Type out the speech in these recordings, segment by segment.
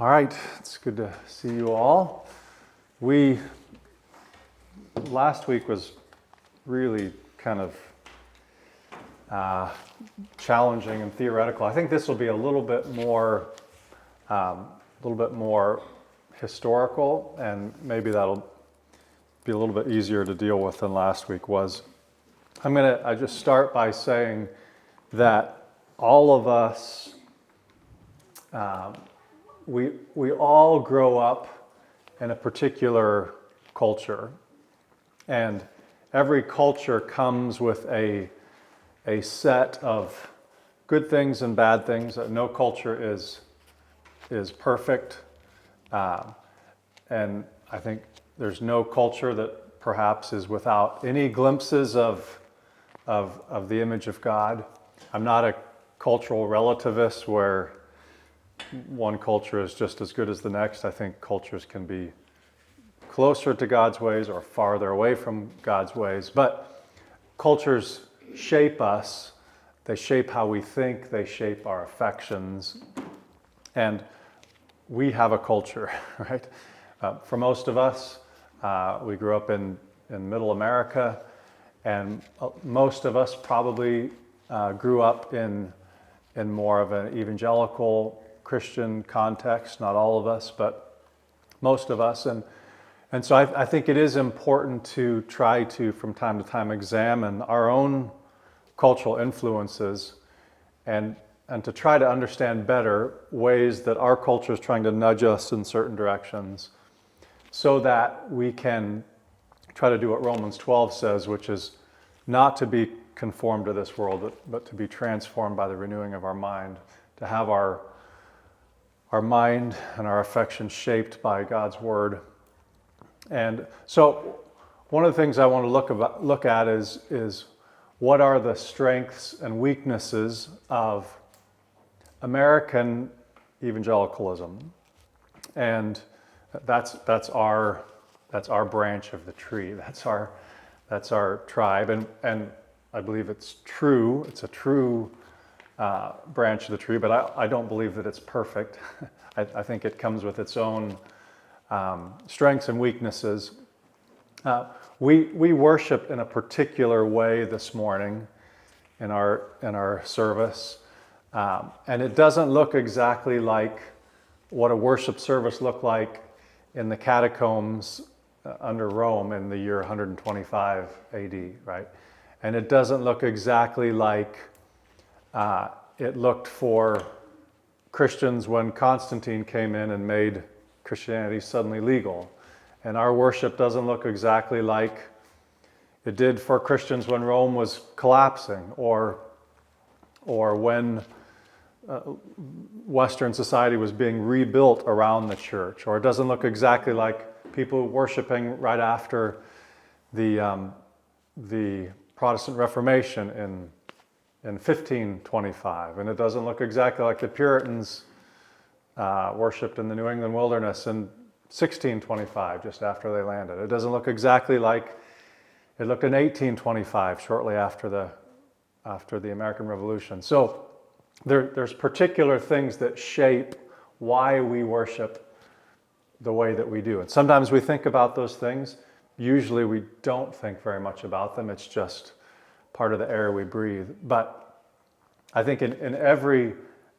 All right, it's good to see you all. Last week was really kind of challenging and theoretical. I think this will be a little bit more historical, and maybe that'll be a little bit easier to deal with than last week was. I just start by saying that all of us, we all grow up in a particular culture, and every culture comes with a set of good things and bad things. No culture is perfect, and I think there's no culture that perhaps is without any glimpses of the image of God. I'm not a cultural relativist where one culture is just as good as the next. I think cultures can be closer to God's ways or farther away from God's ways. But cultures shape us. They shape how we think. They shape our affections. And we have a culture, right? For most of us, we grew up in Middle America, and most of us probably grew up in more of an evangelical Christian context. Not all of us, but most of us. And so I think it is important to try to, from time to time, examine our own cultural influences and to try to understand better ways that our culture is trying to nudge us in certain directions so that we can try to do what Romans 12 says, which is not to be conformed to this world, but to be transformed by the renewing of our mind, to have our mind and our affections shaped by God's Word. And so one of the things I want to look at is what are the strengths and weaknesses of American evangelicalism. And that's our branch of the tree. That's our tribe, and I believe it's true. It's a true branch of the tree, but I don't believe that it's perfect. I think it comes with its own strengths and weaknesses. We worship in a particular way this morning in our service, and it doesn't look exactly like what a worship service looked like in the catacombs under Rome in the year 125 AD, right? And it doesn't look exactly like it looked for Christians when Constantine came in and made Christianity suddenly legal. And our worship doesn't look exactly like it did for Christians when Rome was collapsing, or when Western society was being rebuilt around the church. Or it doesn't look exactly like people worshiping right after the Protestant Reformation in 1525, and it doesn't look exactly like the Puritans worshipped in the New England wilderness in 1625, just after they landed. It doesn't look exactly like it looked in 1825, shortly after the American Revolution. So there's particular things that shape why we worship the way that we do. And sometimes we think about those things. Usually we don't think very much about them. It's just part of the air we breathe. But I think in every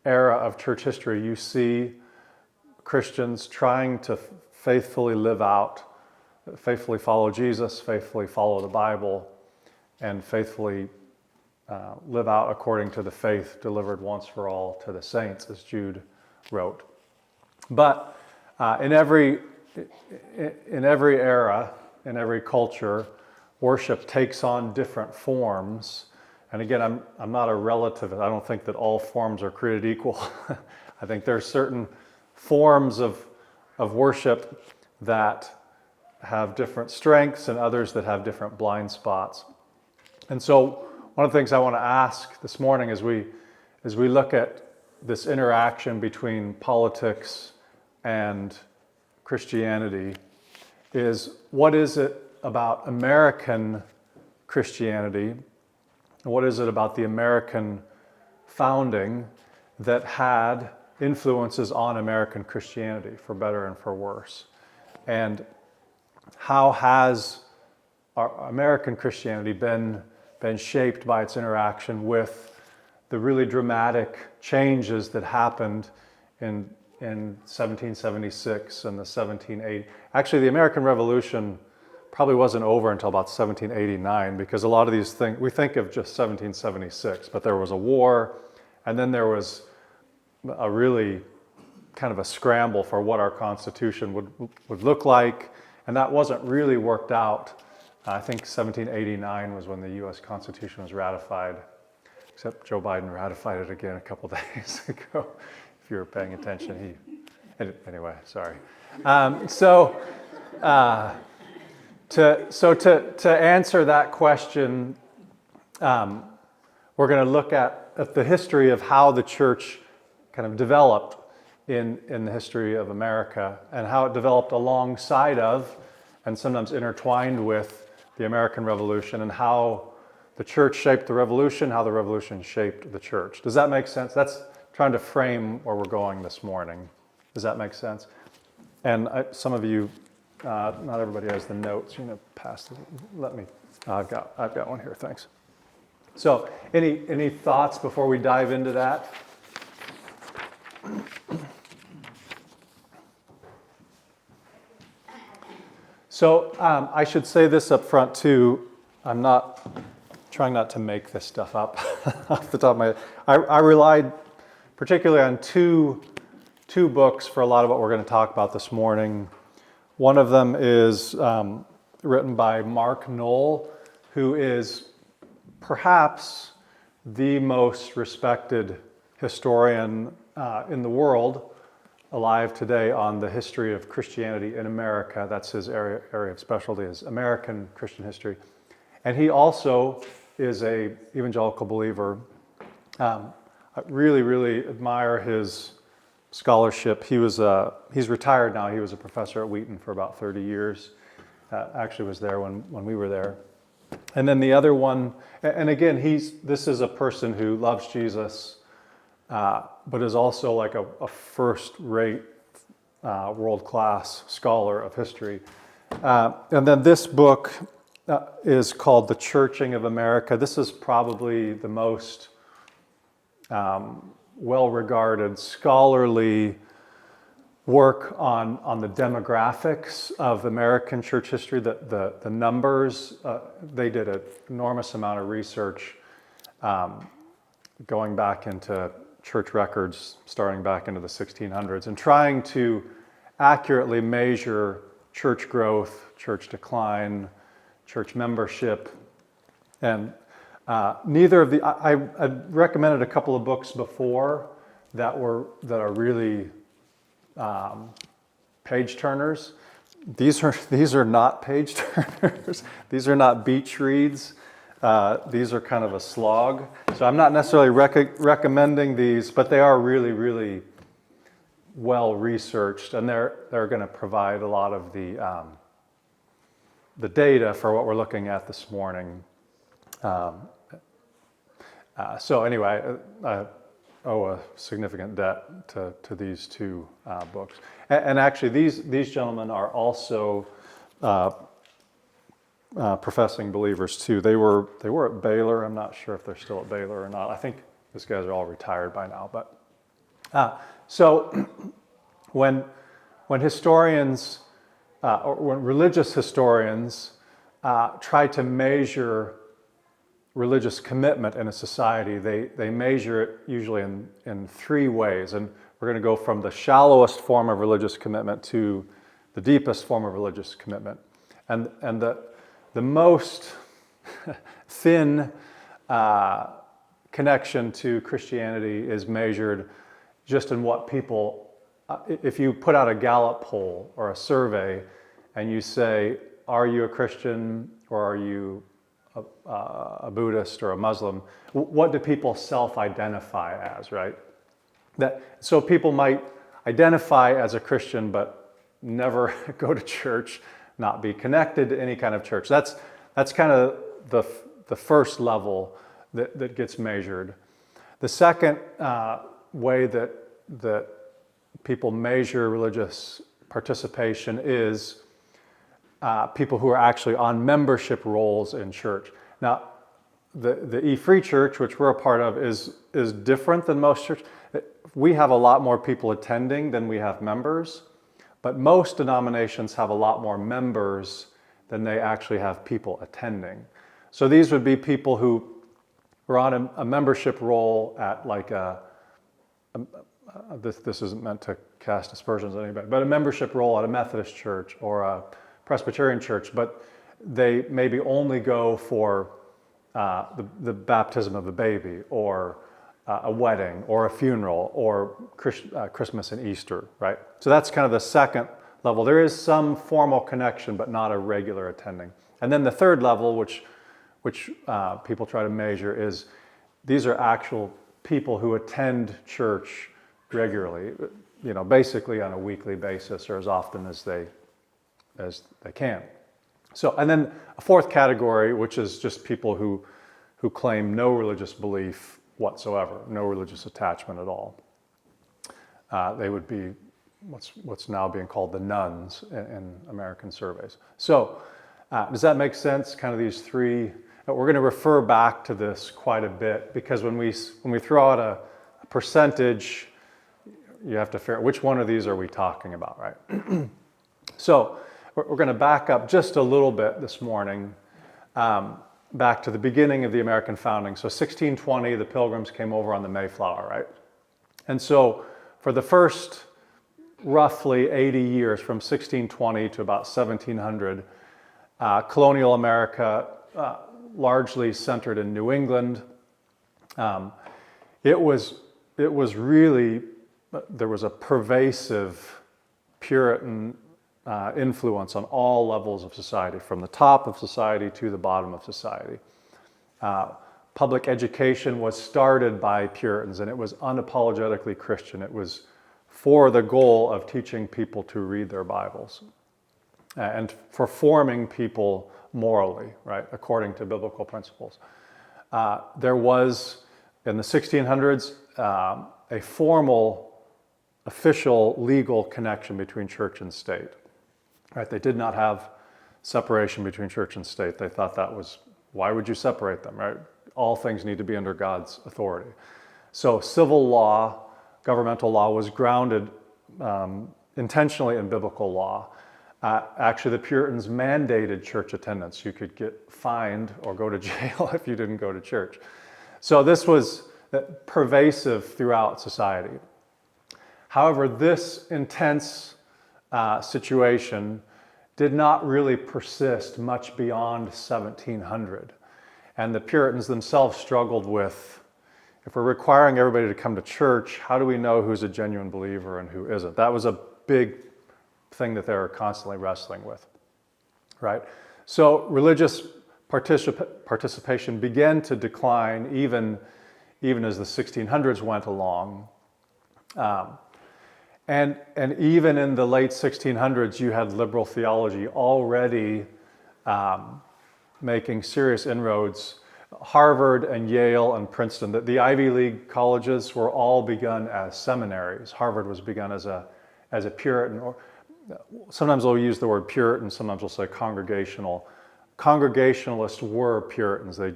era of church history, you see Christians trying to faithfully follow Jesus, faithfully follow the Bible, and faithfully live out according to the faith delivered once for all to the saints, as Jude wrote. But in every era, in every culture, worship takes on different forms. And again, I'm not a relativist. I don't think that all forms are created equal. I think there are certain forms of worship that have different strengths and others that have different blind spots. And so one of the things I want to ask this morning as we look at this interaction between politics and Christianity is, what is it about American Christianity, and what is it about the American founding that had influences on American Christianity, for better and for worse. And how has our American Christianity been shaped by its interaction with the really dramatic changes that happened in 1776 and the 1780. Actually, the American Revolution probably wasn't over until about 1789, because a lot of these things, we think of just 1776, but there was a war, and then there was a really kind of a scramble for what our Constitution would look like, and that wasn't really worked out. I think 1789 was when the U.S. Constitution was ratified, except Joe Biden ratified it again a couple days ago. If you were paying attention, anyway, sorry. To answer that question, we're going to look at the history of how the church kind of developed in the history of America, and how it developed alongside of, and sometimes intertwined with, the American Revolution, and how the church shaped the revolution, how the revolution shaped the church. Does that make sense? That's trying to frame where we're going this morning. Does that make sense? And some of you, not everybody has the notes. You know, pass it. Let me. I've got one here. Thanks. So, any thoughts before we dive into that? So I should say this up front too. I'm trying not to make this stuff up off the top of my head. I relied particularly on two books for a lot of what we're going to talk about this morning. One of them is written by Mark Knoll, who is perhaps the most respected historian in the world alive today on the history of Christianity in America. That's his area of specialty, is American Christian history. And he also is a evangelical believer. I really, really admire his scholarship. He's retired now. He was a professor at Wheaton for about 30 years. Actually was there when we were there. And then the other one, and again, this is a person who loves Jesus, but is also like a first-rate, world-class scholar of history. And then this book is called The Churching of America. This is probably the most well-regarded scholarly work on the demographics of American church history, the numbers. They did an enormous amount of research going back into church records starting back into the 1600s and trying to accurately measure church growth, church decline, church membership. And neither of I recommended a couple of books before that are really page turners. These are not page turners. These are not beach reads. These are kind of a slog. So I'm not necessarily recommending these, but they are really, really well researched, and they're going to provide a lot of the data for what we're looking at this morning. So anyway, I owe a significant debt to these two books. And actually, these gentlemen are also professing believers too. They were at Baylor. I'm not sure if they're still at Baylor or not. I think these guys are all retired by now. But so when historians or when religious historians try to measure religious commitment in a society, they measure it usually in three ways. And we're going to go from the shallowest form of religious commitment to the deepest form of religious commitment. And the most thin connection to Christianity is measured just in what people, if you put out a Gallup poll or a survey and you say, are you a Christian or are you a Buddhist or a Muslim, what do people self-identify as, right? So people might identify as a Christian but never go to church, not be connected to any kind of church. That's kind of the first level that gets measured. The second way that that people measure religious participation is people who are actually on membership rolls in church. Now, the E-Free Church, which we're a part of, is different than most churches. We have a lot more people attending than we have members, but most denominations have a lot more members than they actually have people attending. So these would be people who are on a membership roll at like this isn't meant to cast aspersions on anybody, but a membership roll at a Methodist church or a Presbyterian church, but they maybe only go for the baptism of a baby or a wedding or a funeral or Christmas and Easter, right? So that's kind of the second level. There is some formal connection, but not a regular attending. And then the third level, which people try to measure, is these are actual people who attend church regularly, basically on a weekly basis or as often as they can. So, and then a fourth category, which is just people who claim no religious belief whatsoever, no religious attachment at all. They would be what's now being called the nones in American surveys. So, does that make sense? Kind of these three. We're going to refer back to this quite a bit because when we throw out a percentage, you have to figure out which one of these are we talking about, right? So we're going to back up just a little bit this morning, back to the beginning of the American founding. So 1620, the Pilgrims came over on the Mayflower, right? And so for the first roughly 80 years, from 1620 to about 1700, colonial America, largely centered in New England, it was really, there was a pervasive Puritan influence on all levels of society, from the top of society to the bottom of society. Public education was started by Puritans, and it was unapologetically Christian. It was for the goal of teaching people to read their Bibles and for forming people morally, right, according to biblical principles. There was, in the 1600s, a formal, official, legal connection between church and state. Right? They did not have separation between church and state. They thought that was, why would you separate them, right? All things need to be under God's authority. So civil law, governmental law was grounded intentionally in biblical law. Actually, the Puritans mandated church attendance. You could get fined or go to jail if you didn't go to church. So this was pervasive throughout society. However, this intense situation did not really persist much beyond 1700. And the Puritans themselves struggled with, if we're requiring everybody to come to church, how do we know who's a genuine believer and who isn't? That was a big thing that they were constantly wrestling with, right? So religious participation began to decline even as the 1600s went along. And even in the late 1600s, you had liberal theology already making serious inroads. Harvard and Yale and Princeton, the Ivy League colleges were all begun as seminaries. Harvard was begun as a Puritan, or sometimes they'll use the word Puritan, sometimes they'll say congregational. Congregationalists were Puritans. They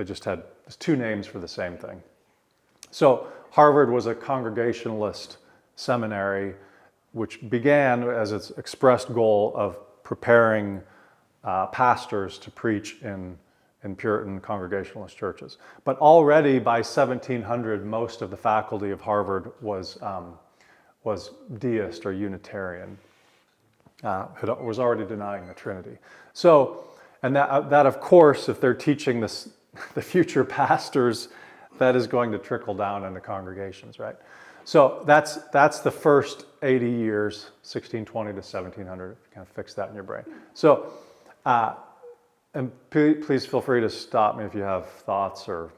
just had two names for the same thing. So Harvard was a Congregationalist seminary, which began as its expressed goal of preparing pastors to preach in Puritan Congregationalist churches. But already by 1700, most of the faculty of Harvard was deist or Unitarian, was already denying the Trinity. So, and that of course, if they're teaching the future pastors, that is going to trickle down into congregations, right? So that's the first 80 years, 1620 to 1700. Kind of fix that in your brain. So, and please feel free to stop me if you have thoughts or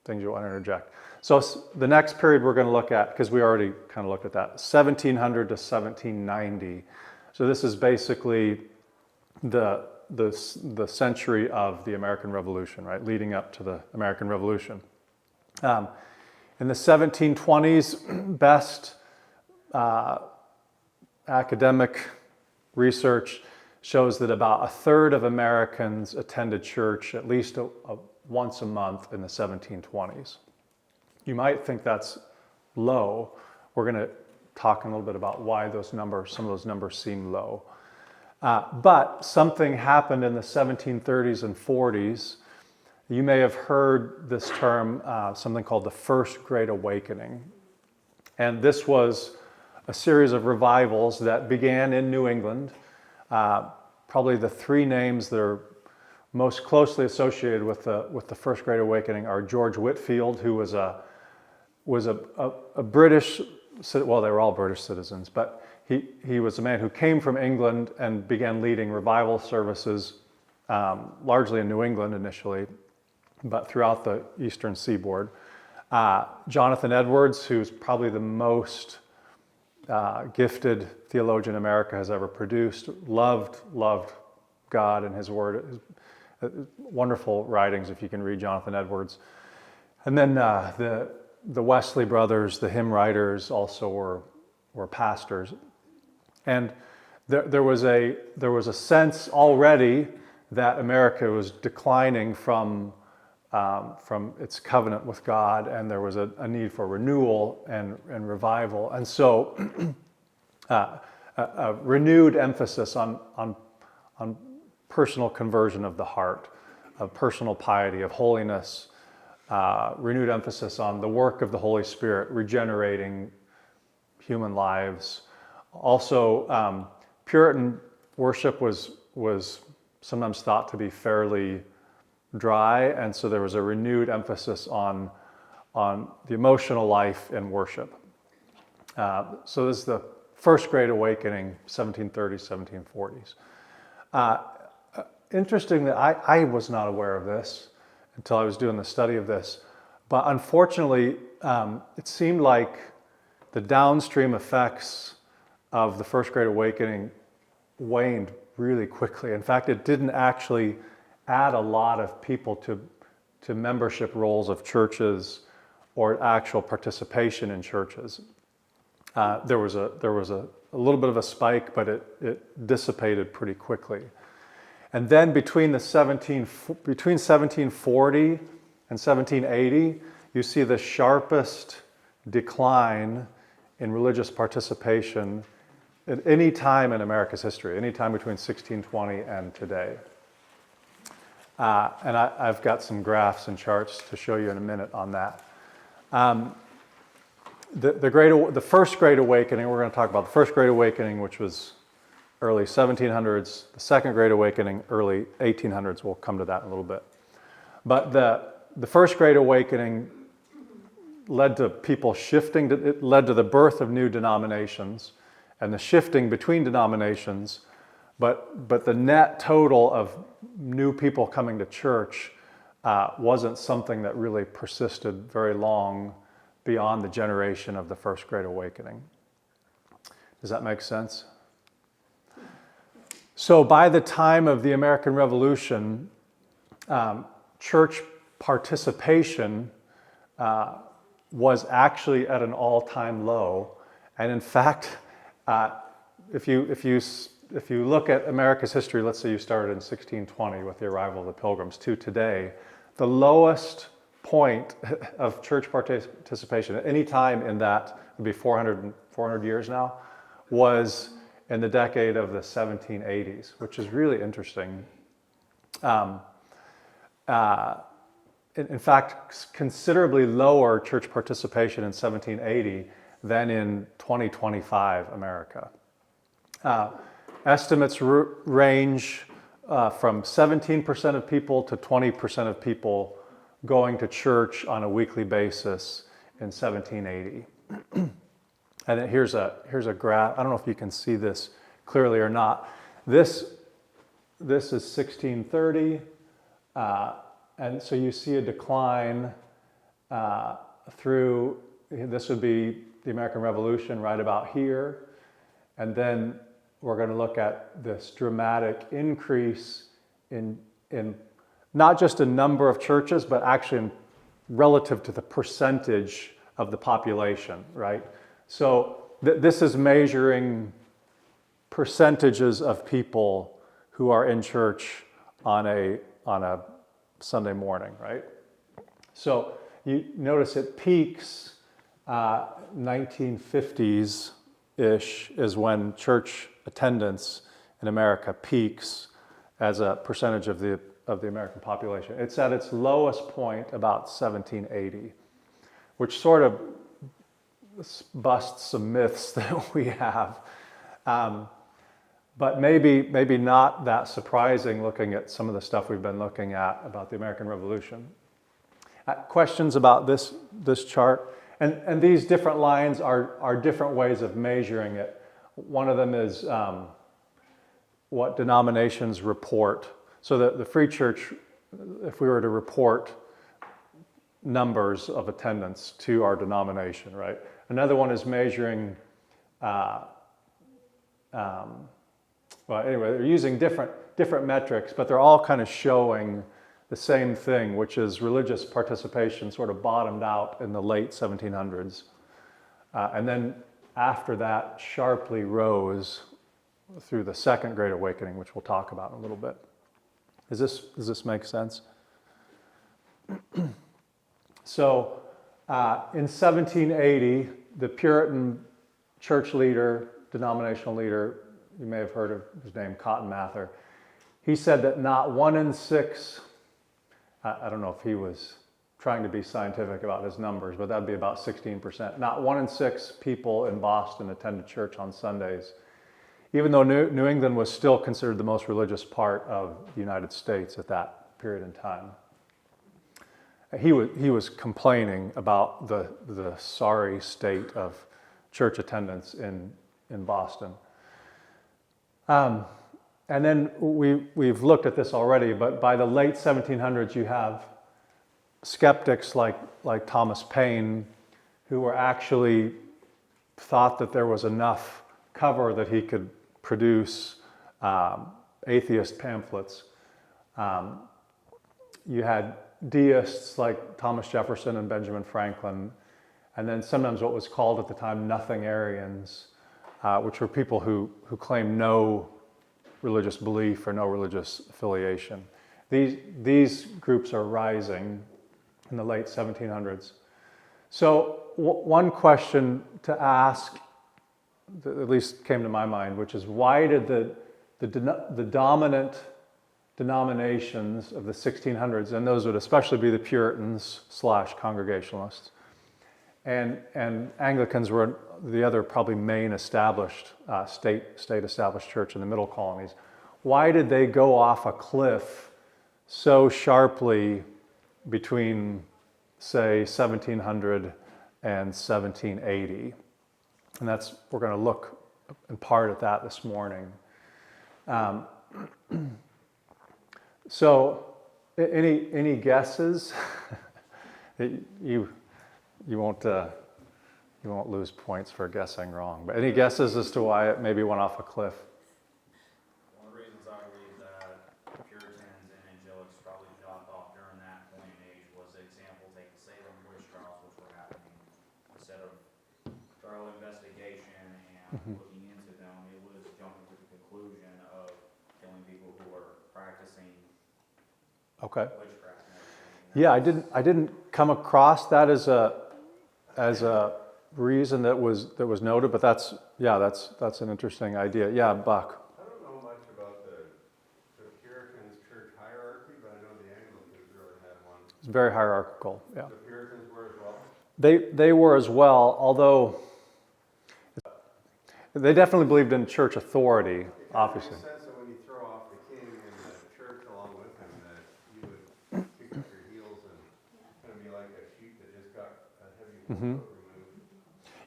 things you want to interject. So the next period we're going to look at, because we already kind of looked at that, 1700 to 1790. So this is basically the century of the American Revolution, right, leading up to the American Revolution. In In the 1720s, best academic research shows that about a third of Americans attended church at least once a month in the 1720s. You might think that's low. We're going to talk a little bit about why some of those numbers seem low. But something happened in the 1730s and 40s. You may have heard this term, something called the First Great Awakening. And this was a series of revivals that began in New England. Probably the three names that are most closely associated with the First Great Awakening are George Whitefield, who was a British, well, they were all British citizens, but he was a man who came from England and began leading revival services, largely in New England initially, but throughout the eastern seaboard. Jonathan Edwards, who's probably the most gifted theologian America has ever produced, loved God and his word. Wonderful writings if you can read Jonathan Edwards. And then the Wesley brothers, the hymn writers, also were pastors. And there was a sense already that America was declining from its covenant with God, and there was a need for renewal and revival. And so a renewed emphasis on personal conversion of the heart, of personal piety, of holiness, renewed emphasis on the work of the Holy Spirit, regenerating human lives. Also, Puritan worship was sometimes thought to be fairly dry, and so there was a renewed emphasis on the emotional life in worship. So this is the First Great Awakening, 1730s, 1740s. Interesting that I was not aware of this until I was doing the study of this, but unfortunately, it seemed like the downstream effects of the First Great Awakening waned really quickly. In fact, it didn't actually add a lot of people to membership roles of churches or actual participation in churches. There was a little bit of a spike, but it dissipated pretty quickly. And then between 1740 and 1780, you see the sharpest decline in religious participation at any time in America's history, any time between 1620 and today. And I've got some graphs and charts to show you in a minute on that. The First Great Awakening, we're going to talk about the First Great Awakening, which was early 1700s. The Second Great Awakening, early 1800s. We'll come to that in a little bit. But the First Great Awakening led to people shifting. It led to the birth of new denominations and the shifting between denominations. But the net total of new people coming to church wasn't something that really persisted very long beyond the generation of the First Great Awakening. Does that make sense? So by the time of the American Revolution, church participation was actually at an all-time low. And in fact, if you look at America's history, let's say you started in 1620 with the arrival of the Pilgrims to today, the lowest point of church participation at any time in that, would be 400 years now, was in the decade of the 1780s, which is really interesting. In fact, considerably lower church participation in 1780 than in 2025 America. Estimates range from 17% of people to 20% of people going to church on a weekly basis in 1780. And then here's a graph. I don't know if you can see this clearly or not. This is 1630, and so you see a decline through. This would be the American Revolution right about here, and then we're going to look at this dramatic increase in not just a number of churches, but actually relative to the percentage of the population, right? So this is measuring percentages of people who are in church on a Sunday morning, right? So you notice it peaks 1950s-ish is when church attendance in America peaks as a percentage of the American population. It's at its lowest point about 1780, which sort of busts some myths that we have. But maybe not that surprising looking at some of the stuff we've been looking at about the American Revolution. Questions about this chart? And these different lines are different ways of measuring it. One of them is what denominations report. So the Free Church, if we were to report numbers of attendance to our denomination, right? Another one is measuring, well, anyway, they're using different metrics, but they're all kind of showing the same thing, which is religious participation sort of bottomed out in the late 1700s. And then after that, sharply rose through the Second Great Awakening, which we'll talk about in a little bit. Does this make sense? So in 1780, the Puritan church leader, denominational leader, you may have heard of his name, Cotton Mather, he said that not 1 in 6, I don't know if he was trying to be scientific about his numbers, but that'd be about 16%. Not 1 in 6 people in Boston attended church on Sundays, even though New England was still considered the most religious part of the United States at that period in time. He was complaining about the sorry state of church attendance in Boston. And then we've looked at this already, but by the late 1700s, you have skeptics like Thomas Paine, who were actually thought that there was enough cover that he could produce atheist pamphlets. You had deists like Thomas Jefferson and Benjamin Franklin, and then sometimes what was called at the time nothing-arians, which were people who claimed no religious belief or no religious affiliation. These groups are rising in the late 1700s. So one question to ask, that at least came to my mind, which is why did the dominant denominations of the 1600s, and those would especially be the Puritans / Congregationalists, and Anglicans were the other probably main established state established church in the middle colonies. Why did they go off a cliff so sharply between, say, 1700 and 1780? And we're going to look in part at that this morning. So, any guesses? You won't lose points for guessing wrong. But any guesses as to why it maybe went off a cliff? One of the reasons I believe that Puritans and Angelics probably dropped off during that point in age was the example taking Salem witch trials, which were happening. Instead of thorough investigation and looking into them, it was jumping to the conclusion of killing people who were practicing witchcraft and everything. Yeah, I didn't come across that as a reason that was noted, but that's an interesting idea. Yeah, Buck. I don't know much about the Puritans church hierarchy, but I know the Anglicans really had one. It's very hierarchical. Yeah. The Puritans were as well. They were as well, although they definitely believed in church authority, obviously. It makes sense that when you throw off the king and the church along with him, that you would kick up your heels and kind of be like a sheep that just got a heavy foot removed.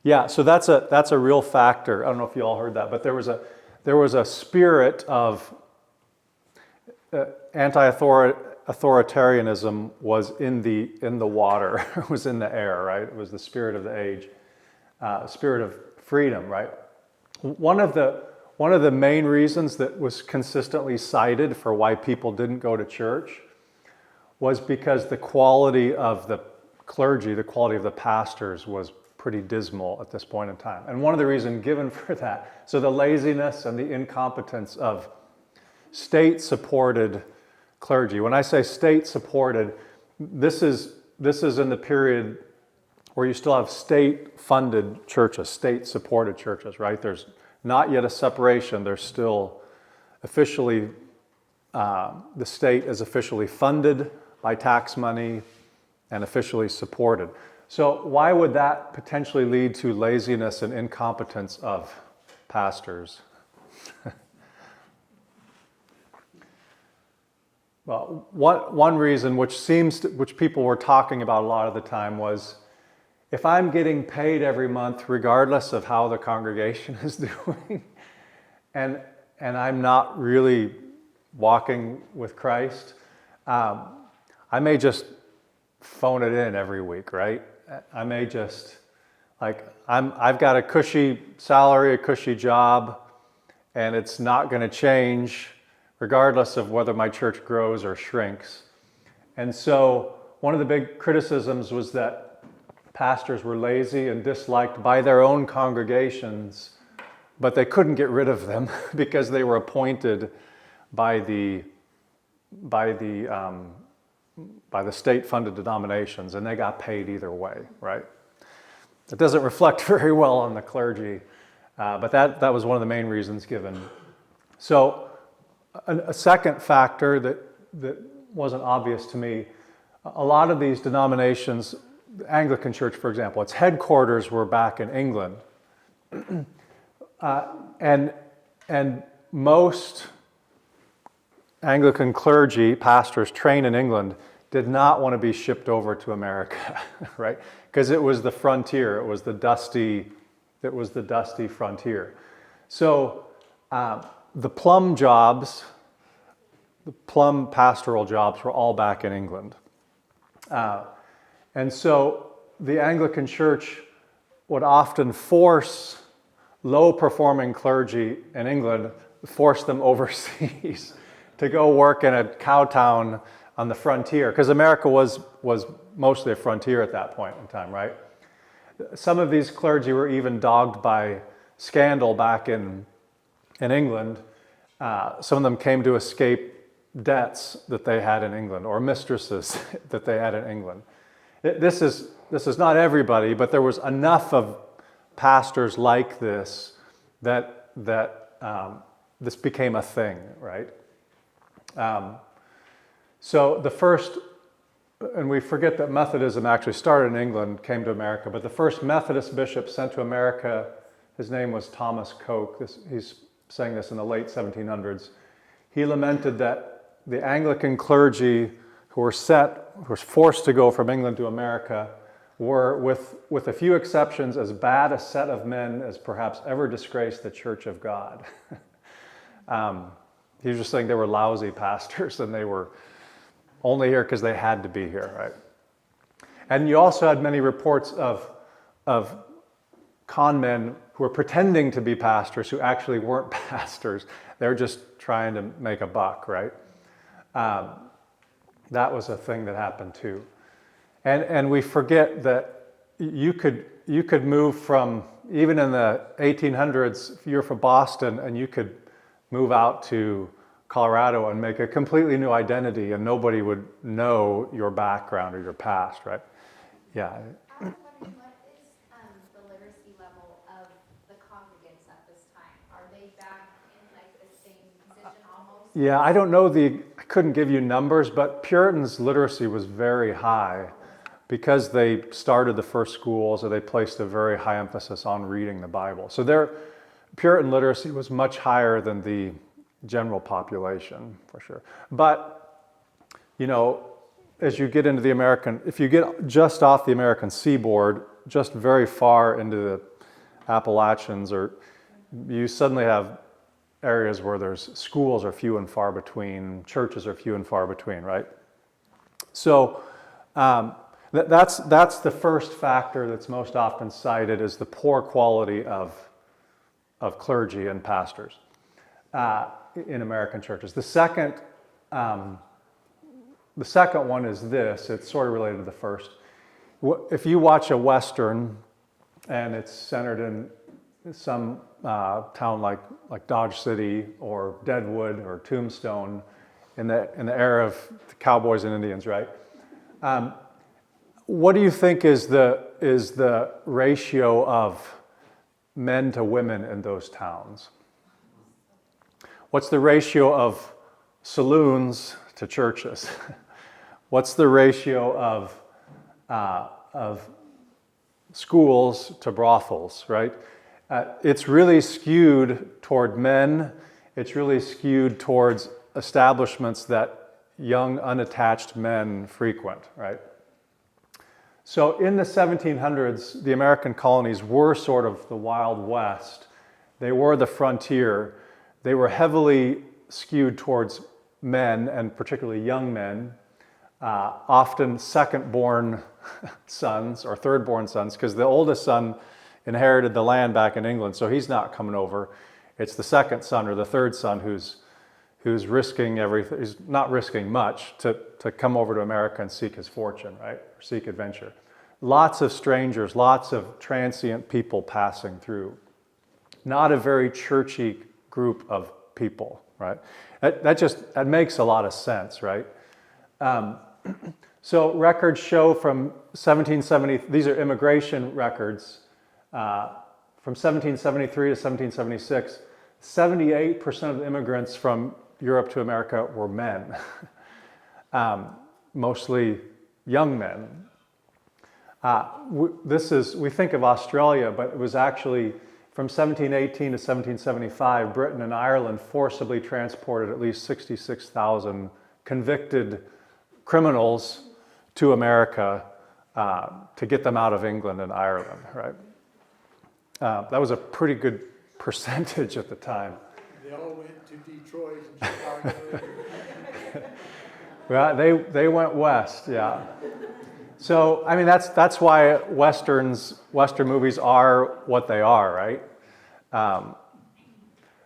Yeah, so that's a real factor. I don't know if you all heard that, but there was a spirit of anti-authoritarianism was in the water, was in the air, right? It was the spirit of the age, spirit of freedom, right? One of the main reasons that was consistently cited for why people didn't go to church was because the quality of the clergy, the quality of the pastors was pretty dismal at this point in time. And one of the reasons given for that, so the laziness and the incompetence of state-supported clergy. When I say state-supported, this is in the period where you still have state-funded churches, state-supported churches, right? There's not yet a separation. There's still officially, the state is officially funded by tax money and officially supported. So why would that potentially lead to laziness and incompetence of pastors? Well, one reason which people were talking about a lot of the time was, if I'm getting paid every month regardless of how the congregation is doing, and I'm not really walking with Christ, I may just phone it in every week, right? I may just, I've got a cushy salary, a cushy job, and it's not going to change regardless of whether my church grows or shrinks. And so one of the big criticisms was that pastors were lazy and disliked by their own congregations, but they couldn't get rid of them because they were appointed by the state-funded denominations, and they got paid either way, right? It doesn't reflect very well on the clergy, but that was one of the main reasons given. So a second factor that wasn't obvious to me, a lot of these denominations, the Anglican Church, for example, its headquarters were back in England. And most Anglican clergy, pastors trained in England, did not want to be shipped over to America, right? Because it was the frontier, it was the dusty frontier. So the plum pastoral jobs were all back in England. And so the Anglican Church would often force low-performing clergy in England, force them overseas to go work in a cow town on the frontier, because America was mostly a frontier at that point in time, right? Some of these clergy were even dogged by scandal back in England. Some of them came to escape debts that they had in England, or mistresses that they had in England. This is not everybody, but there was enough of pastors like this that this became a thing, right? So the first, and we forget that Methodism actually started in England, came to America, but the first Methodist bishop sent to America, his name was Thomas Coke. He's saying this in the late 1700s. He lamented that the Anglican clergy who were forced to go from England to America were, with a few exceptions, as bad a set of men as perhaps ever disgraced the Church of God. He was just saying they were lousy pastors and they were only here because they had to be here, right? And you also had many reports of con men who were pretending to be pastors who actually weren't pastors. They were just trying to make a buck, right? That was a thing that happened too. And we forget that you could move from, even in the 1800s, if you're from Boston, and you could move out to Colorado and make a completely new identity, and nobody would know your background or your past, right? Yeah. I was wondering, what is the literacy level of the congregants at this time? Are they back in like the same position almost? Yeah, I don't know I couldn't give you numbers, but Puritans' literacy was very high because they started the first schools, or they placed a very high emphasis on reading the Bible. So their Puritan literacy was much higher than the general population, for sure. But, as you get into if you get just off the American seaboard, just very far into the Appalachians, or you suddenly have areas where there's schools are few and far between, churches are few and far between, right? So that's the first factor that's most often cited, is the poor quality of clergy and pastors in American churches. The second one is this. It's sort of related to the first. if you watch a Western and it's centered in some town like Dodge City or Deadwood or Tombstone in the era of the cowboys and Indians, right? What do you think is the ratio of men to women in those towns? What's the ratio of saloons to churches? What's the ratio of schools to brothels, right? It's really skewed toward men. It's really skewed towards establishments that young, unattached men frequent, right? So in the 1700s, the American colonies were sort of the Wild West. They were the frontier. They were heavily skewed towards men, and particularly young men, often second-born sons or third-born sons, because the oldest son inherited the land back in England, so he's not coming over. It's the second son or the third son who's risking everything. He's not risking much to come over to America and seek his fortune, right? Or seek adventure. Lots of strangers, lots of transient people passing through. Not a very churchy group of people, right? That makes a lot of sense, right? So records show from 1770, these are immigration records, from 1773 to 1776, 78% of the immigrants from Europe to America were men, mostly young men. We think of Australia, but it was actually from 1718 to 1775, Britain and Ireland forcibly transported at least 66,000 convicted criminals to America to get them out of England and Ireland, right? That was a pretty good percentage at the time. They all went to Detroit and Chicago. Well, they went west, yeah. So, I mean, that's why Western movies are what they are, right?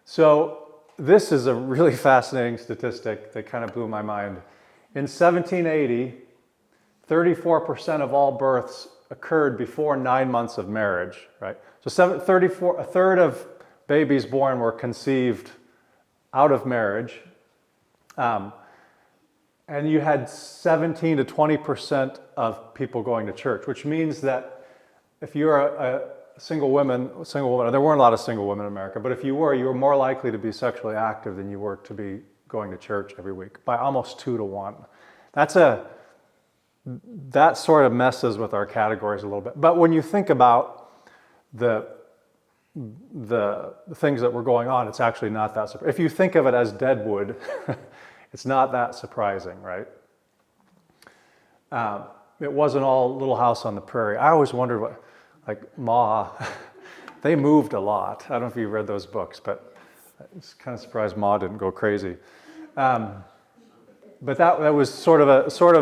So this is a really fascinating statistic that kind of blew my mind. In 1780, 34% of all births occurred before 9 months of marriage, right? So a third of babies born were conceived out of marriage. And you had 17 to 20% of people going to church, which means that if you're a single woman, there weren't a lot of single women in America, but if you were more likely to be sexually active than you were to be going to church every week, by almost 2 to 1. That sort of messes with our categories a little bit. But when you think about the things that were going on, it's actually not that surprising. If you think of it as Deadwood, it's not that surprising, right? It wasn't all Little House on the Prairie. I always wondered Ma, they moved a lot. I don't know if you read those books, but I was kind of surprised Ma didn't go crazy. But that was sort of a sort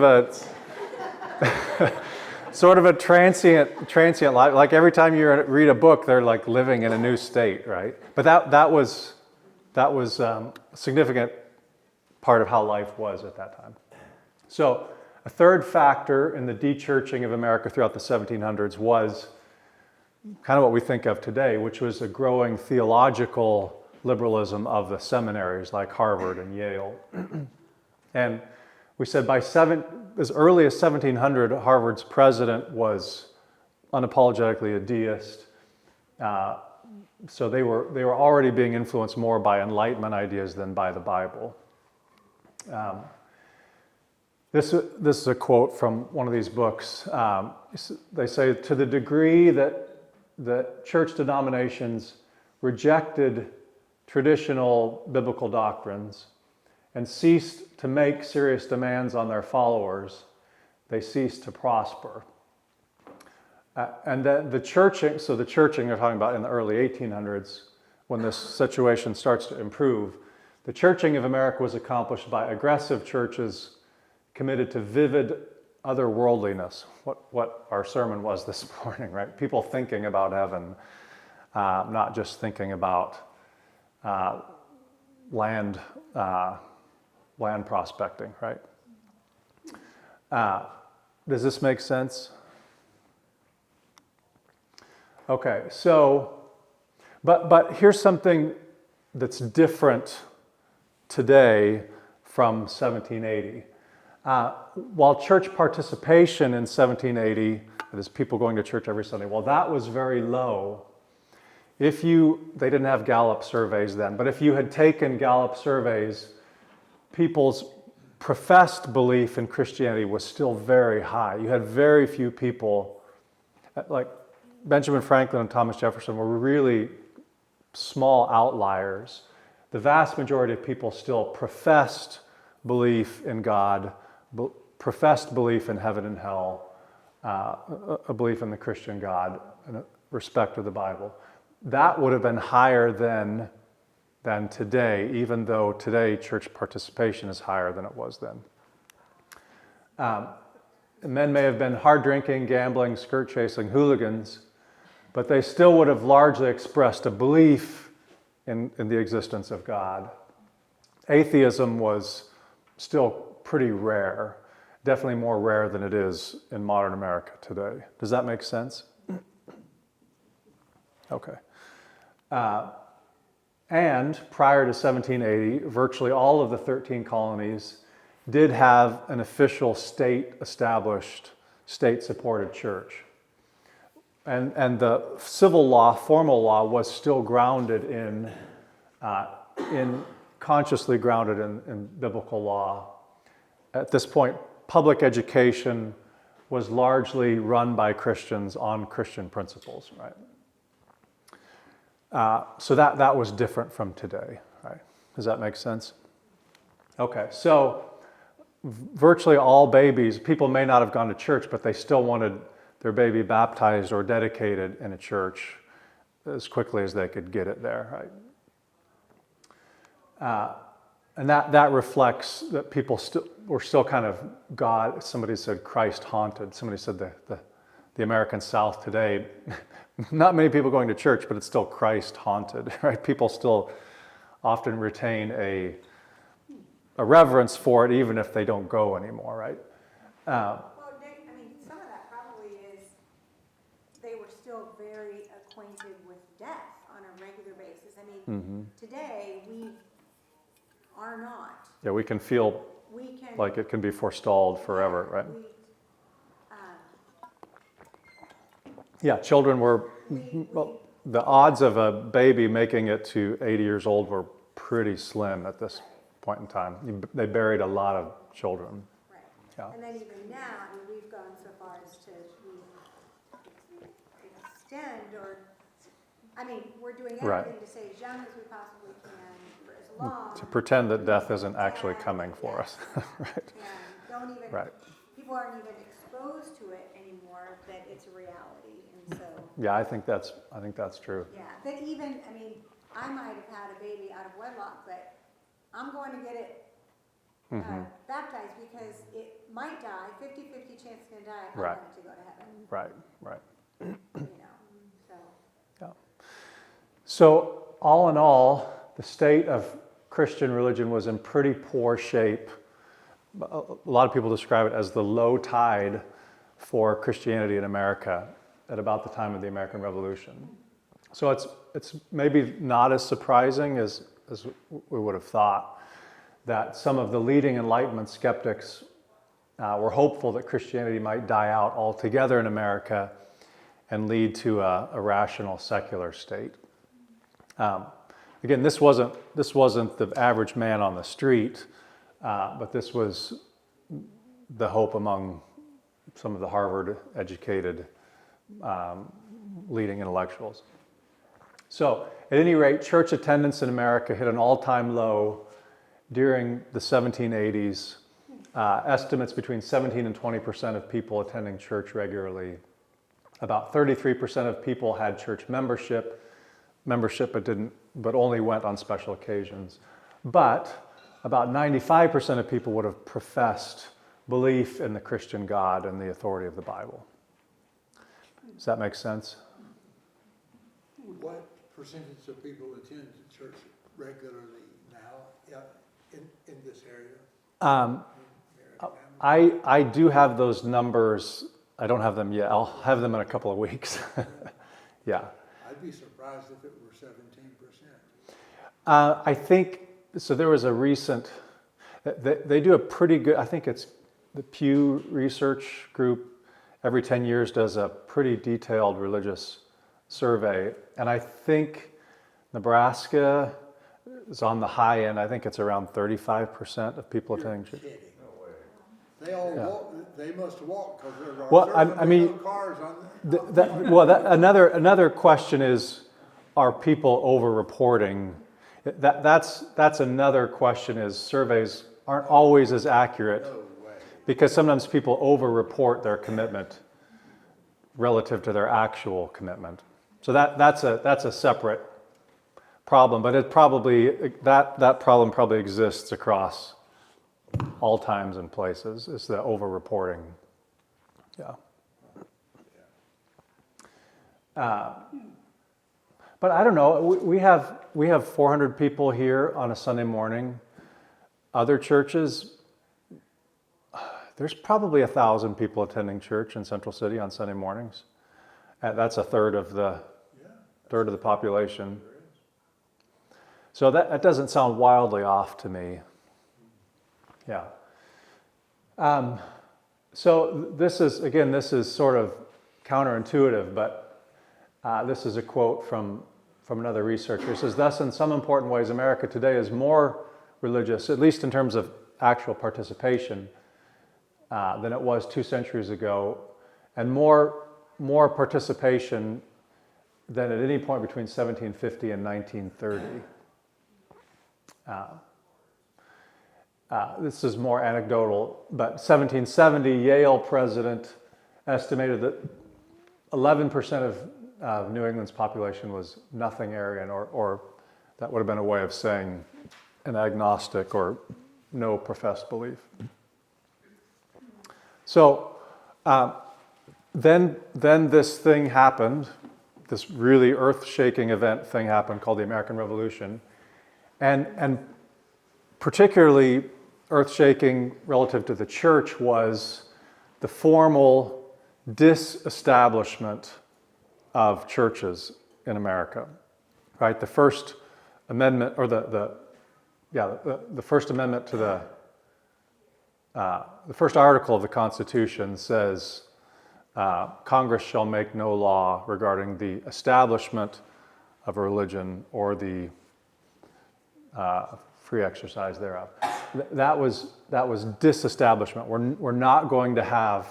of a transient life. Like every time you read a book, they're like living in a new state, right? But that was a significant part of how life was at that time. So a third factor in the de-churching of America throughout the 1700s was kind of what we think of today, which was a growing theological liberalism of the seminaries like Harvard and Yale. And we said as early as 1700, Harvard's president was unapologetically a deist. So they were already being influenced more by Enlightenment ideas than by the Bible. This is a quote from one of these books. They say, to the degree that church denominations rejected traditional biblical doctrines and ceased to make serious demands on their followers, they ceased to prosper. And then the churching they're talking about in the early 1800s, when this situation starts to improve, the churching of America was accomplished by aggressive churches committed to vivid otherworldliness, what our sermon was this morning, right? People thinking about heaven, not just thinking about land prospecting, right? Does this make sense? Okay, so, but here's something that's different today from 1780. While church participation in 1780, that is people going to church every Sunday, well, that was very low. They didn't have Gallup surveys then, but if you had taken Gallup surveys, people's professed belief in Christianity was still very high. You had very few people, like Benjamin Franklin and Thomas Jefferson were really small outliers. The vast majority of people still professed belief in God, professed belief in heaven and hell, a belief in the Christian God, and a respect of the Bible. That would have been higher than today, even though today church participation is higher than it was then. Men may have been hard drinking, gambling, skirt chasing hooligans, but they still would have largely expressed a belief in the existence of God. Atheism was still pretty rare, definitely more rare than it is in modern America today. Does that make sense? Okay. And prior to 1780, virtually all of the 13 colonies did have an official state-established, state-supported church. And the civil law, formal law, was still grounded consciously grounded in biblical law. At this point, public education was largely run by Christians on Christian principles, right? So that was different from today, right? Does that make sense? Okay, so virtually all babies, people may not have gone to church, but they still wanted their baby baptized or dedicated in a church as quickly as they could get it there, right? And that reflects that people were still kind of God, somebody said Christ haunted. Somebody said the American South today, not many people going to church, but it's still Christ haunted, right? People still often retain a reverence for it, even if they don't go anymore, right? Well, some of that probably is they were still very acquainted with death on a regular basis. Today we are not. Yeah, we can feel like it can be forestalled forever, right? Yeah, children were, well, the odds of a baby making it to 80 years old were pretty slim at this point in time. They buried a lot of children. Right. Yeah. And then even now, we've gone so far as to extend we're doing everything to stay as young as we possibly can for as long. To pretend that death isn't actually coming for us, right? And don't even, Right. people aren't even exposed to it anymore, that it's a reality, and so. Yeah, I think that's true. Yeah, but even, I might have had a baby out of wedlock, but I'm going to get it baptized because it might die, 50-50 chance it's going to die. I Right. want it to go to heaven. Right. So. Yeah. So all in all, the state of Christian religion was in pretty poor shape. A lot of people describe it as the low tide for Christianity in America at about the time of the American Revolution. So it's maybe not as surprising as we would have thought that some of the leading Enlightenment skeptics were hopeful that Christianity might die out altogether in America and lead to a rational secular state. Again, this wasn't the average man on the street, but this was the hope among some of the Harvard-educated leading intellectuals. So, at any rate, church attendance in America hit an all-time low during the 1780s. Estimates between 17 and 20% of people attending church regularly. About 33% of people had church membership, but only went on special occasions. But about 95% of people would have professed belief in the Christian God and the authority of the Bible. Does that make sense? What percentage of people attend church regularly now in this area? I do have those numbers. I don't have them yet. I'll have them in a couple of weeks. Yeah. I'd be surprised if it were 17%. I think, so there was a recent, they do a pretty good, I think it's the Pew Research Group, every 10 years does a pretty detailed religious survey. And I think Nebraska is on the high end. I think it's around 35% of people attending church. Kidding. They all walk, they must walk because there are Well, certainly I mean, no cars on the. Another question is, are people over-reporting? That's another question, is surveys aren't always as accurate No way. because sometimes people over-report their commitment relative to their actual commitment. So that's a separate problem, but it probably, that problem probably exists across all times and places, is the over-reporting. Yeah. But I don't know, we have 400 people here on a Sunday morning. Other churches, there's probably 1,000 people attending church in Central City on Sunday mornings. That's a third of the population. So that doesn't sound wildly off to me. Yeah. So this is sort of counterintuitive, but this is a quote from another researcher. It says, thus, in some important ways, America today is more religious, at least in terms of actual participation, than it was 2 centuries ago, and more participation than at any point between 1750 and 1930. This is more anecdotal, but 1770, Yale president estimated that 11% of New England's population was nothing Aryan, or that would have been a way of saying an agnostic or no professed belief. So then this thing happened, this really earth-shaking event thing happened called the American Revolution, and particularly earth-shaking relative to the church was the formal disestablishment of churches in America, right? The First Amendment, or the First Amendment to the first article of the Constitution says, Congress shall make no law regarding the establishment of a religion or the free exercise thereof. That was disestablishment. We're not going to have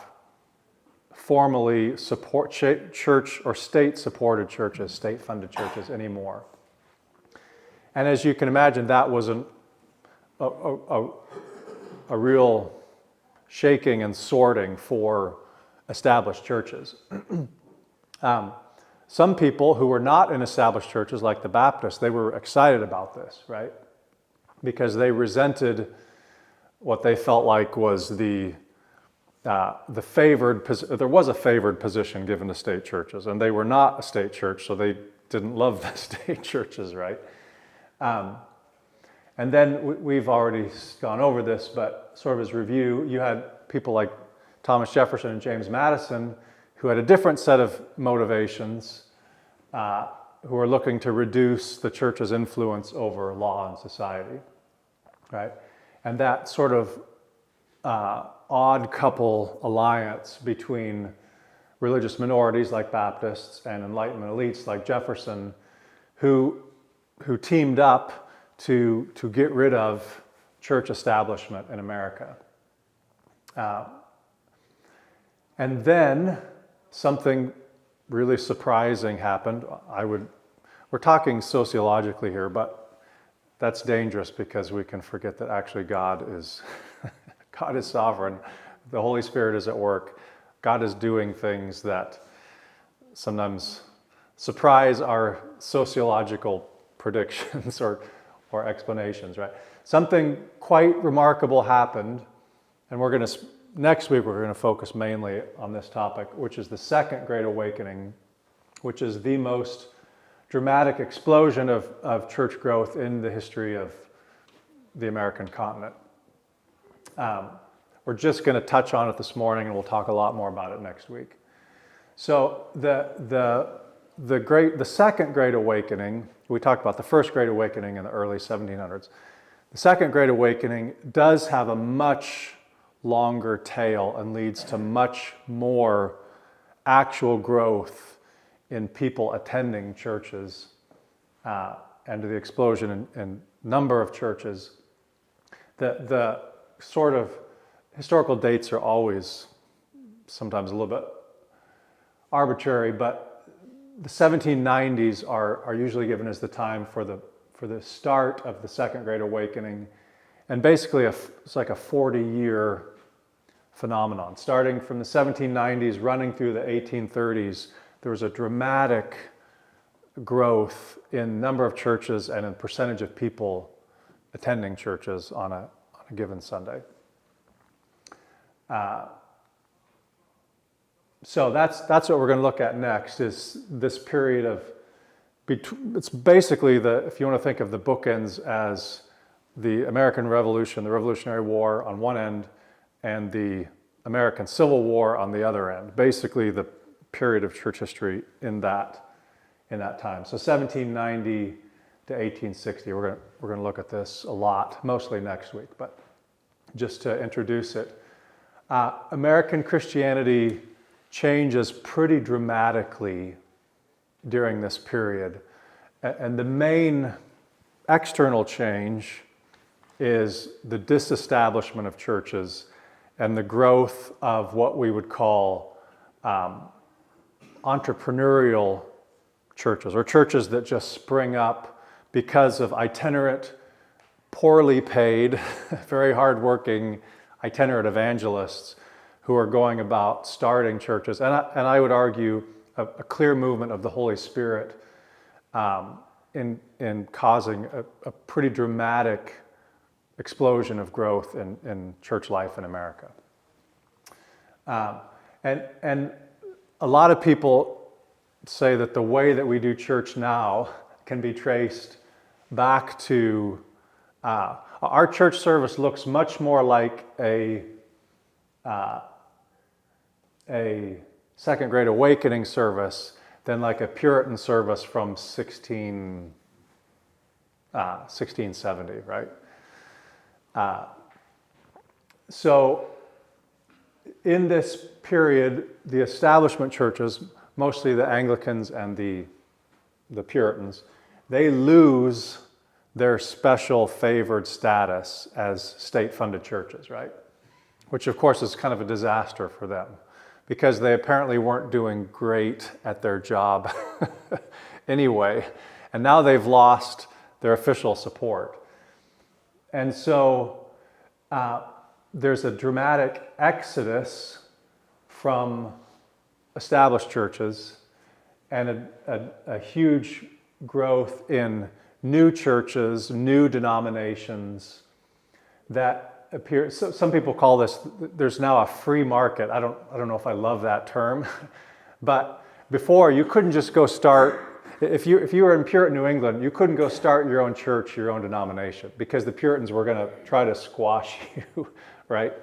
formally support church or state-supported churches, state-funded churches anymore. And as you can imagine, that was a real shaking and sorting for established churches. Some people who were not in established churches, like the Baptists, they were excited about this, right? Because they resented what they felt like was the favored, there was a favored position given to state churches, and they were not a state church, so they didn't love the state churches, right? And then we've already gone over this, but sort of as review, you had people like Thomas Jefferson and James Madison who had a different set of motivations, who were looking to reduce the church's influence over law and society, right? And that sort of odd couple alliance between religious minorities like Baptists and Enlightenment elites like Jefferson, who teamed up to get rid of church establishment in America. And then something really surprising happened. We're talking sociologically here, but that's dangerous because we can forget that actually God is sovereign. The Holy Spirit is at work. God is doing things that sometimes surprise our sociological predictions or explanations, right? Something quite remarkable happened, and next week we're going to focus mainly on this topic, which is the Second Great Awakening, which is the most dramatic explosion of church growth in the history of the American continent. We're just going to touch on it this morning, and we'll talk a lot more about it next week. So the the Second Great Awakening, we talked about the First Great Awakening in the early 1700s. The Second Great Awakening does have a much longer tail and leads to much more actual growth in people attending churches and to the explosion in number of churches. The sort of historical dates are always sometimes a little bit arbitrary, but the 1790s are usually given as the time for the start of the Second Great Awakening, and basically it's like a 40-year phenomenon. Starting from the 1790s, running through the 1830s, there was a dramatic growth in number of churches and in percentage of people attending churches on a given Sunday. So that's what we're going to look at next, is this period of, it's basically if you want to think of the bookends as the American Revolution, the Revolutionary War on one end, and the American Civil War on the other end. Basically the period of church history in that time. So 1790 to 1860, we're going to look at this a lot, mostly next week, but just to introduce it. American Christianity changes pretty dramatically during this period. And the main external change is the disestablishment of churches and the growth of what we would call entrepreneurial churches, or churches that just spring up because of itinerant, poorly paid, very hardworking itinerant evangelists who are going about starting churches. And I would argue a clear movement of the Holy Spirit in causing a pretty dramatic explosion of growth in church life in America. And a lot of people say that the way that we do church now can be traced back to our church service looks much more like a Second Great Awakening service than like a Puritan service from 1670, right? So in this period, the establishment churches, mostly the Anglicans and the Puritans, they lose their special favored status as state-funded churches, right? Which of course is kind of a disaster for them, because they apparently weren't doing great at their job anyway, and now they've lost their official support. And so there's a dramatic exodus from established churches and a huge growth in new churches, new denominations that appear. So some people call this, there's now a free market. I don't know if I love that term, but before you couldn't just go start, if you were in Puritan New England, you couldn't go start your own church, your own denomination, because the Puritans were going to try to squash you, right?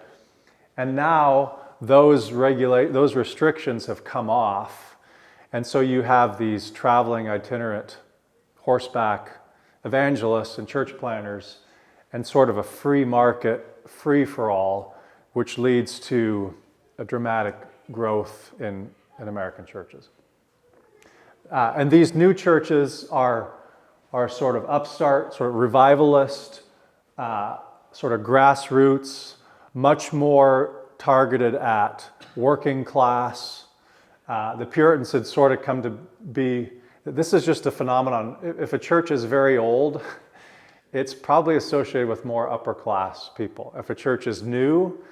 And now those restrictions have come off, and so you have these traveling itinerant horseback evangelists and church planners, and sort of a free market, free for all, which leads to a dramatic growth in American churches. And these new churches are sort of upstart, sort of revivalist, sort of grassroots, much more targeted at working class. The Puritans had sort of come to be, this is just a phenomenon. If a church is very old, it's probably associated with more upper class people. If a church is new,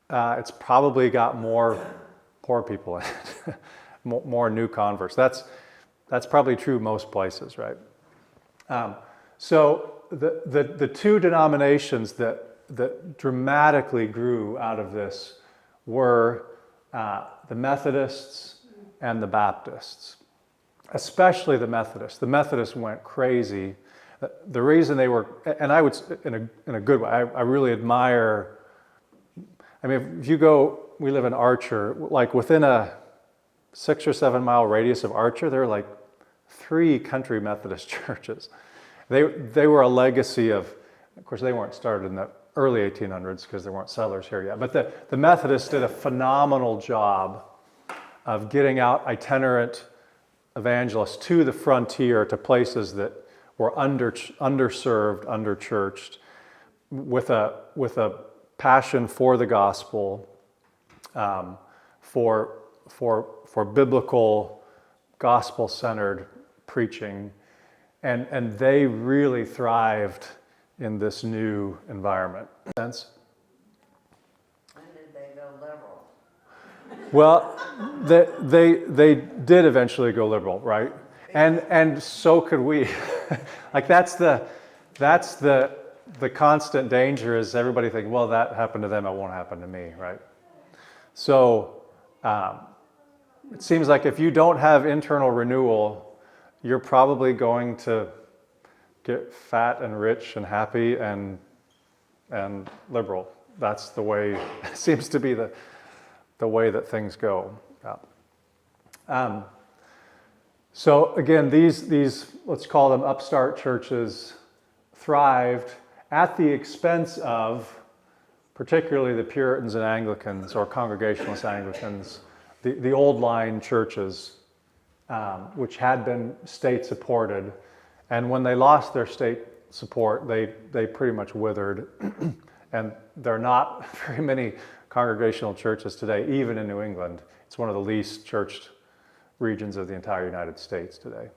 it's probably got more poor people in it, more new converts. That's probably true most places, right? So the two denominations that dramatically grew out of this were the Methodists and the Baptists, especially the Methodists. The Methodists went crazy. The reason they were, and I would, in a good way, I really admire, I mean, if you go, we live in Archer, like within a 6 or 7 mile radius of Archer, there were like 3 country Methodist churches. They were a legacy of course, they weren't started in the early 1800s because there weren't settlers here yet. But the Methodists did a phenomenal job of getting out itinerant evangelists to the frontier, to places that were underserved, underchurched, with a passion for the gospel, for biblical, gospel-centered preaching, and they really thrived in this new environment. Sense? When did they go liberal? Well, they did eventually go liberal, right? And so could we. Like that's the constant danger is everybody thinking, well, that happened to them, it won't happen to me, right? So it seems like if you don't have internal renewal, you're probably going to get fat and rich and happy and liberal. That's the way, it seems to be the way that things go. Yeah. So again, these let's call them upstart churches thrived at the expense of particularly the Puritans and Anglicans or Congregationalist Anglicans, the old line churches, which had been state supported. And when they lost their state support, they pretty much withered. And there are not very many congregational churches today, even in New England. It's one of the least churched regions of the entire United States today.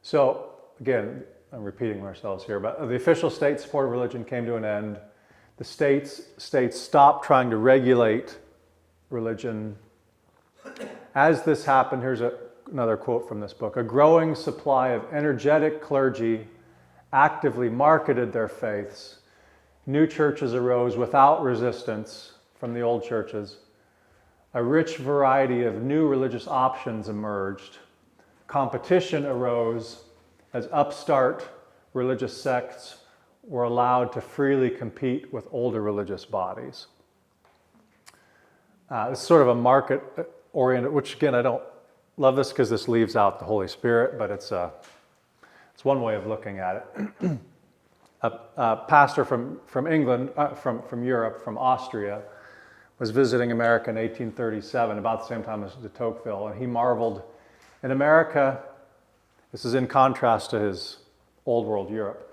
So, again, I'm repeating ourselves here, but the official state-supported religion came to an end. The states stopped trying to regulate religion. As this happened, here's another quote from this book. A growing supply of energetic clergy actively marketed their faiths. New churches arose without resistance from the old churches. A rich variety of new religious options emerged. Competition arose as upstart religious sects were allowed to freely compete with older religious bodies. It's sort of a market-oriented, which again, I don't love this because this leaves out the Holy Spirit, but it's one way of looking at it. A pastor from England, from Europe, from Austria, was visiting America in 1837, about the same time as de Tocqueville, and he marveled, in America, this is in contrast to his old world Europe,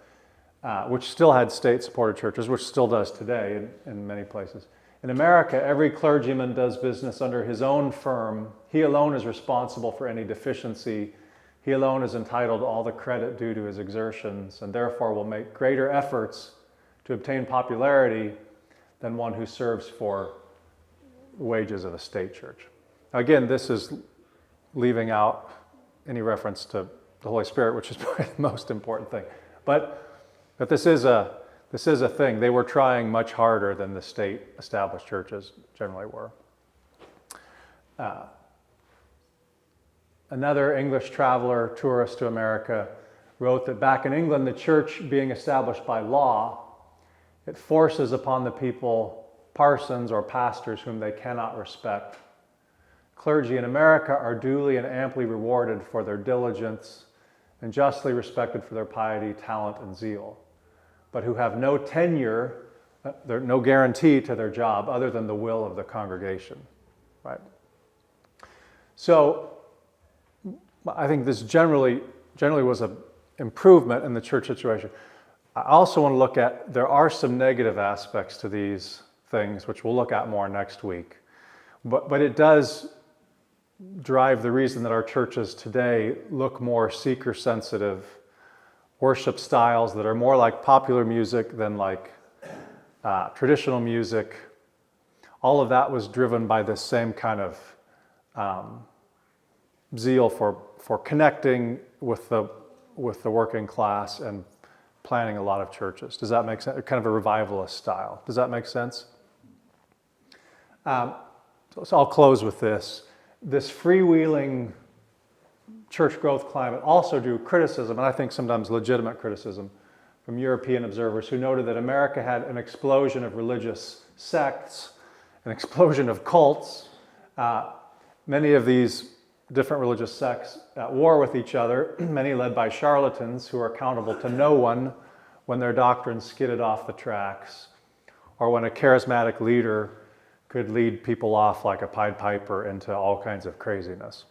which still had state-supported churches, which still does today in many places. In America, every clergyman does business under his own firm. He alone is responsible for any deficiency. He alone is entitled to all the credit due to his exertions, and therefore will make greater efforts to obtain popularity than one who serves for the wages of a state church. Again, this is leaving out any reference to the Holy Spirit, which is probably the most important thing. But this is a thing. They were trying much harder than the state-established churches generally were. Another English traveler, tourist to America, wrote that back in England, the church being established by law, it forces upon the people parsons or pastors whom they cannot respect. Clergy in America are duly and amply rewarded for their diligence and justly respected for their piety, talent, and zeal, but who have no tenure, no guarantee to their job other than the will of the congregation, right? So I think this generally was an improvement in the church situation. I also want to look at, there are some negative aspects to these things, which we'll look at more next week. But it does drive the reason that our churches today look more seeker-sensitive, worship styles that are more like popular music than like traditional music. All of that was driven by this same kind of zeal for connecting with the working class and planning a lot of churches. Does that make sense? Kind of a revivalist style. Does that make sense? So I'll close with this. This freewheeling church growth climate also drew criticism, and I think sometimes legitimate criticism, from European observers who noted that America had an explosion of religious sects, an explosion of cults, many of these different religious sects at war with each other, many led by charlatans who are accountable to no one when their doctrine skidded off the tracks, or when a charismatic leader could lead people off like a Pied Piper into all kinds of craziness.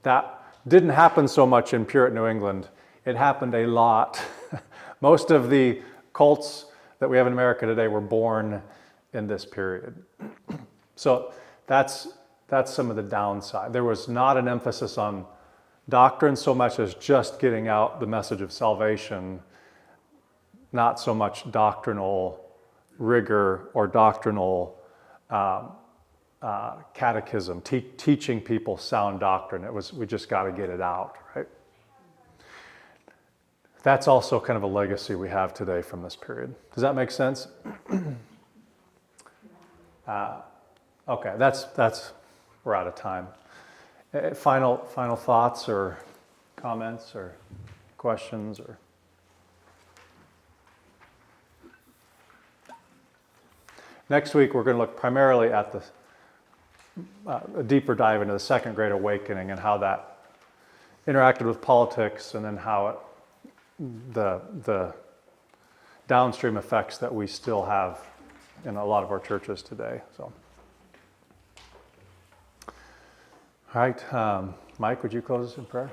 That didn't happen so much in Puritan New England. It happened a lot. Most of the cults that we have in America today were born in this period. So that's some of the downside. There was not an emphasis on doctrine so much as just getting out the message of salvation, not so much doctrinal rigor or doctrinal catechism, teaching people sound doctrine. We just got to get it out, right? That's also kind of a legacy we have today from this period. Does that make sense? Okay, we're out of time. Final thoughts or comments or questions or? Next week, we're going to look primarily at a deeper dive into the Second Great Awakening and how that interacted with politics, and then how the downstream effects that we still have in a lot of our churches today. So, all right, Mike, would you close us in prayer?